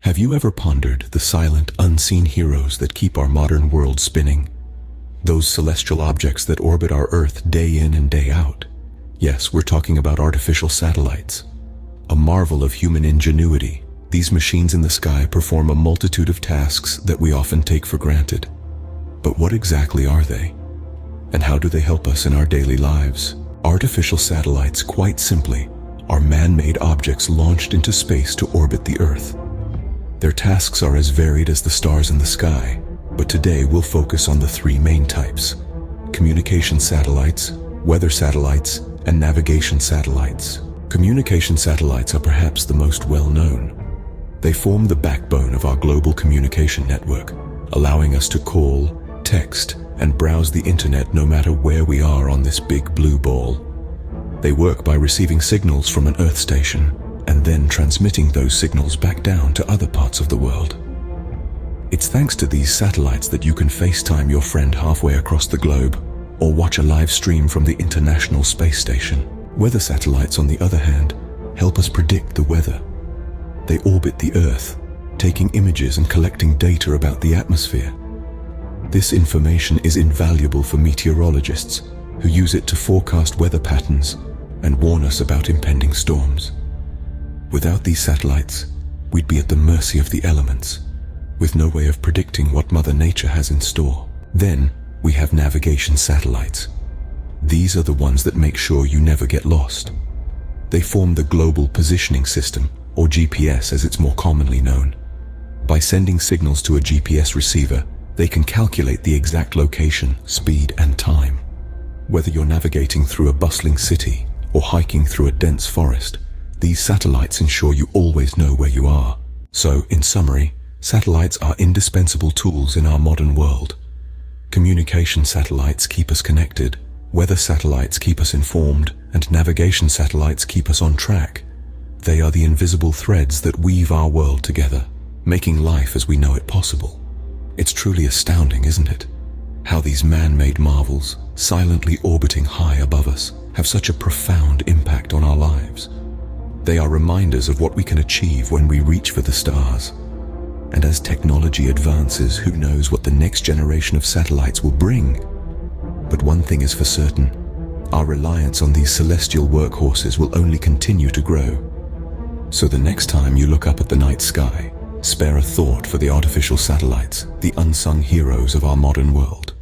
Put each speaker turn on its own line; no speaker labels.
Have you ever pondered the silent, unseen heroes that keep our modern world spinning? Those celestial objects that orbit our Earth day in and day out. Yes, we're talking about artificial satellites. A marvel of human ingenuity, these machines in the sky perform a multitude of tasks that we often take for granted. But what exactly are they? And how do they help us in our daily lives? Artificial satellites, quite simply, are man-made objects launched into space to orbit the Earth. Their tasks are as varied as the stars in the sky, but today we'll focus on the three main types: communication satellites, weather satellites, and navigation satellites. Communication satellites are perhaps the most well-known. They form the backbone of our global communication network, allowing us to call, text, and browse the internet no matter where we are on this big blue ball. They work by receiving signals from an Earth station and then transmitting those signals back down to other parts of the world. It's thanks to these satellites that you can FaceTime your friend halfway across the globe or watch a live stream from the International Space Station. Weather satellites, on the other hand, help us predict the weather. They orbit the Earth, taking images and collecting data about the atmosphere. This information is invaluable for meteorologists who use it to forecast weather patterns and warn us about impending storms. Without these satellites, we'd be at the mercy of the elements, with no way of predicting what Mother Nature has in store. Then, we have navigation satellites. These are the ones that make sure you never get lost. They form the Global Positioning System, or GPS as it's more commonly known. By sending signals to a GPS receiver, they can calculate the exact location, speed, and time. Whether you're navigating through a bustling city or hiking through a dense forest, these satellites ensure you always know where you are. So, in summary, satellites are indispensable tools in our modern world. Communication satellites keep us connected, weather satellites keep us informed, and navigation satellites keep us on track. They are the invisible threads that weave our world together, making life as we know it possible. It's truly astounding, isn't it? How these man-made marvels, silently orbiting high above us, have such a profound impact on our lives. They are reminders of what we can achieve when we reach for the stars. And as technology advances, who knows what the next generation of satellites will bring? But one thing is for certain, our reliance on these celestial workhorses will only continue to grow. So the next time you look up at the night sky, spare a thought for the artificial satellites, the unsung heroes of our modern world.